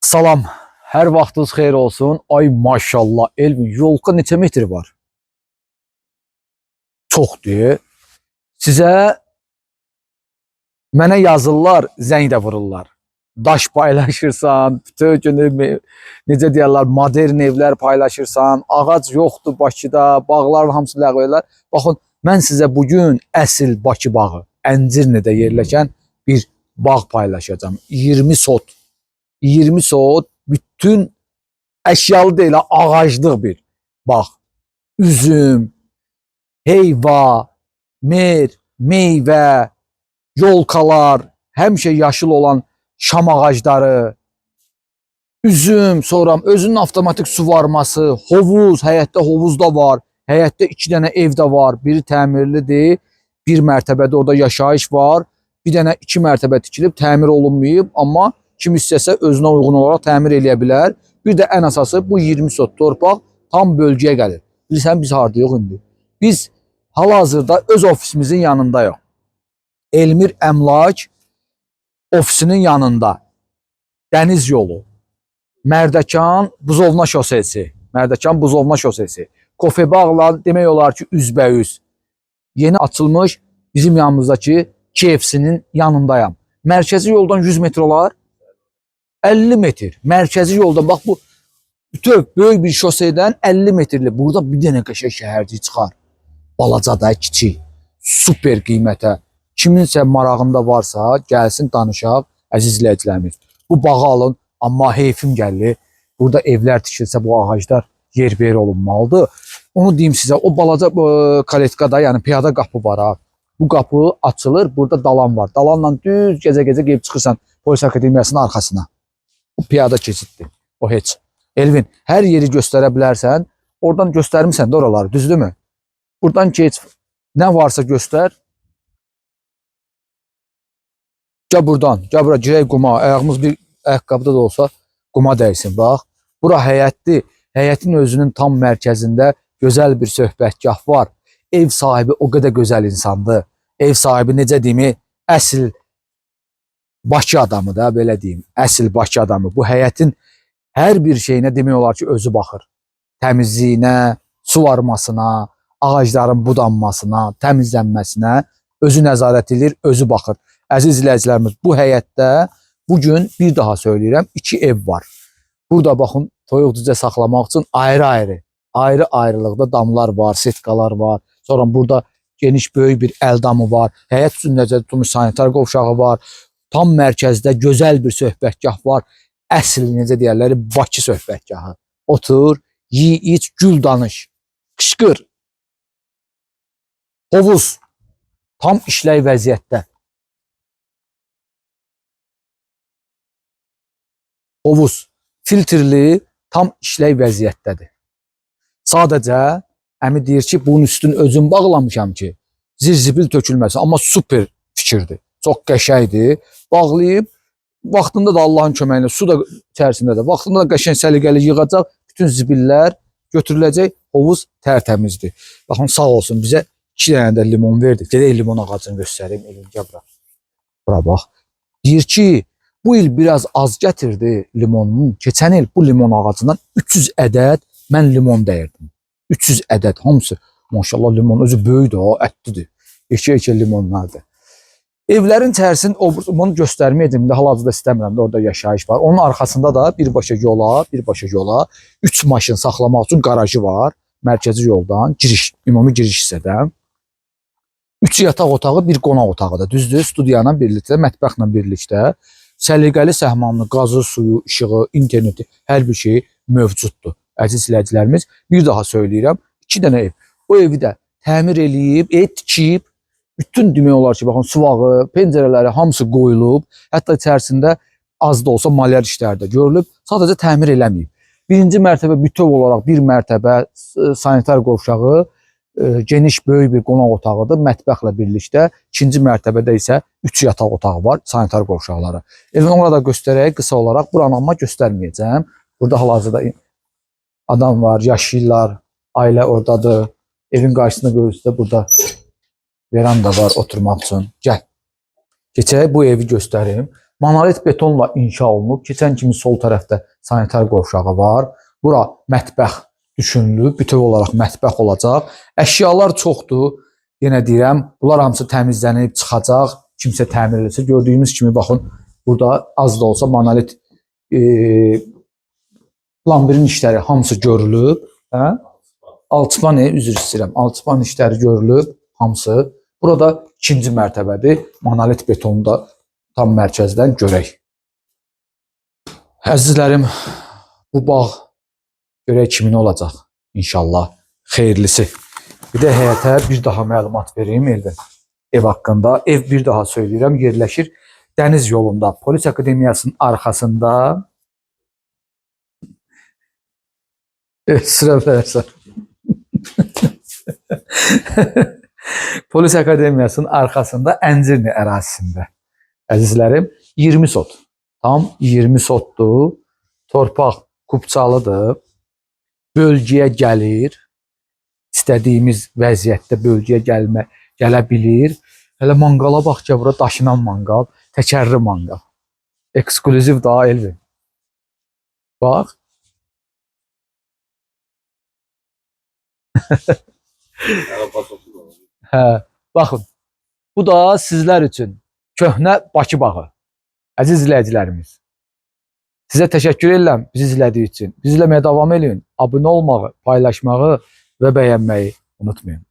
Salam, hər vaxtınız xeyir olsun. Ay maşallah, Elvin, yolka neçə metr var? Çoxdur. Sizə mənə yazırlar, zəng də vururlar. Daş paylaşırsan, bütün günü necə deyirlər, modern evlər paylaşırsan, ağac yoxdur Bakıda, bağların hamısı ləğv edirlər. Baxın, mən sizə bugün əsl Bakı bağı, Əncirlidə yerləşən bir bağ paylaşacağım. 20 sot. 20 sot bütün əşyalı deyil, ağaclıq bir bağ. Üzüm, heyva, meyvə, yolkalar, həmişə yaşıl olan şam ağacları, üzüm, sonra özünün avtomatik su varması, hovuz, həyətdə hovuz da var, həyətdə 2 dənə ev də var, biri təmirlidir, bir mərtəbədə orada yaşayış var, bir dənə 2 mərtəbə tikilib, təmir olunmayıb, amma kim istəsə özünə uyğun olaraq təmir eləyə bilər. Bir də ən əsası bu 20 sot torpaq tam bölgəyə gəlir. Bilirsən biz hardayıq indi? Biz hal-hazırda öz ofisimizin yanındayıq. Elmir Əmlak ofisinin yanında. Dəniz yolu. Mərdəkan Buzovna şosesi. Mərdəkan Buzovna şosesi. Kofebağla demək olar ki üzbəüz. Yeni açılmış bizim yanımızdakı KFC-nin yanındayım. Mərkəzi yoldan 100 metr olar. 50 metr. Mərkəzi yoldan bax bu bütöv böyük bir şoseydən 50 metrli. Burada bir dənə qəşəng şəhərcik çıxar. Balaca da, kiçik. Super qiymətə. Kiminsə marağında varsa gəlsin danışaq əziz izləyicilərimiz. Bu bağı alın, amma heyfim gəlir. Burada evlər tikilsə bu ağaclar yer olunmalıdır. Onu deyim sizə, o balaca kaletkada, yəni piyada qapı var ha. Bu qapı açılır, burada dalan var. Dalanla düz gecə-gecə qeyb çıxırsan polis akademiyasının arxasına. Bu piyada keçiddir. O heç. Elvin, hər yeri göstərə bilərsən. Oradan göstərmirsən də oraları, düzdürmü? Buradan keç. Nə varsa göstər. Gəl buradan. Gəl bura girək quma. Ayağımız bir ayaqqabıda da olsa quma dəysin. Bax. Bura həyətdir. Həyətin özünün tam mərkəzində gözəl bir söhbətgah var. Ev sahibi o qədər gözəl insandır. Ev sahibi necə deyim, əsl Bakı adamı da, belə deyim. Əsl Bakı adamı. Bu həyətin hər bir şeyinə demək olar ki özü baxır. Təmizliyinə, su varmasına, ağacların budanmasına, təmizlənməsinə özü nəzarət edir, özü baxır. Əziz izləyicilərimiz, bu həyətdə bugün bir daha söyləyirəm, 2 ev var. Burada baxın, toyuq cücə saxlamaq üçün ayrı-ayrılıqda damlar var, setkalar var. Sonra burada geniş böyük bir əldamı var. Həyət üçün necə tutulmuş sanitar qovşağı var. Tam mərkəzdə gözəl bir söhbətgah var. Əsl necə deyərlər, Bakı söhbətgahı. Otur, yiy, iç, gül danış. Qışqır. Hovuz tam işləy vəziyyətdə. Hovuz filtrli tam işləy vəziyyətdədir. Sadəcə əmi deyir ki, bunun üstünü özüm bağlamışam ki, zirzibil tökülməsin. Amma super fikirdir. Çox qəşəngdir. Bağlayıb, vaxtında da Allahın köməyinə, su da içərisində də, vaxtında da qəşəng səliqəli yığacaq, bütün zibillər götürüləcək, hovuz tərtəmizdir. Baxın, sağ olsun, bizə 2 dənə də limon verdi. Gedək limon ağacını göstəreyim, elimcə bura. Bura bax. Deyir ki, bu il biraz az gətirdi limonun. Keçən il bu limon ağacından 300 ədəd mən limon dəyirdim. 300 ədəd, hamısı. Maşallah limon özü böyükdür, ətlidir. Eke limonlardır. Evlərin içərisini onu göstərməyəcəm. Hal-hazırda istəmirəm də orada yaşayış var. Onun arxasında da birbaşa yola 3 maşın saxlamaq üçün qarajı var. Mərkəzi yoldan giriş, ümumi giriş hissədə. 3 yataq otağı, bir qonaq otağı da düzdür. Studiyanla birlikdə, mətbəxlə birlikdə səliqəli səhmanlı qazı, suyu, işığı, interneti, hər bir şey mövcuddur. Əziz izləyicilərimiz, bir daha söyləyirəm, 2 dənə ev. O evi də təmir eləyib, tikib, bütün demək olar ki, baxın, suvağı, pəncərələri hamısı qoyulub, hətta içərisində az da olsa maliyyə işləri də görülüb, sadəcə təmir eləməyib. Birinci mərtəbə bütöv olaraq bir mərtəbə sanitar qovşağı, geniş böyük bir qonaq otağıdır, mətbəxlə birlikdə. İkinci mərtəbədə isə 3 yataq otağı var, sanitar qovşaqları. Onu da göstərək qısa olaraq, buranı amma göstərməyəcəm. Burada hal-hazırda adam var, yaşayırlar, ailə oradadır. Evin qarşısında görürsünüz, burada veranda var oturmaq üçün. Gəl. Keçək bu evi göstərim. Monolit betonla inşa olunub. Keçən kimi sol tərəfdə sanitar qovşağı var. Bura mətbəx düşünülüb. Bütöv olaraq mətbəx olacaq. Əşyalar çoxdur. Yenə deyirəm, bunlar hamısı təmizlənib çıxacaq. Kimsə təmir edilsə, gördüyümüz kimi baxın, burada az da olsa monolit lambirin işləri hamısı görülüb. Hə? Alçıpan, üzr istəyirəm. Alçıpan işləri görülüb hamısı. Burada ikinci mərtəbədir. Monolit betonu da tam mərkəzdən görək. Əzizlərim, bu bağ görək kimin olacaq inşallah. Xeyirlisi. Bir də həyətə bir daha məlumat vereyim Elvin. Ev haqqında. Ev bir daha söyləyirəm, yerləşir Dəniz yolunda. Polis Akademiyasının arxasında. Sıra verərsən. Polis Akademiyasının arxasında Əncirli ərazisində. Əzizlərim, 20 sot. Tam 20 sotdur. Torpaq kubçalıdır. Bölgəyə gəlir. İstədiyimiz vəziyyətdə bölgəyə gələ bilir. Hələ manqala bax ki, bura daşınan manqal, təkərli manqal. Eksklüziv daha Elvin. Bax. Hə, baxın. Bu da sizlər üçün köhnə Bakı bağı. Əziz izləyicilərimiz. Sizə təşəkkür edirəm bizi izlədiyi üçün. Bizi izləməyə davam edin. Abunə olmağı, paylaşmağı və bəyənməyi unutmayın.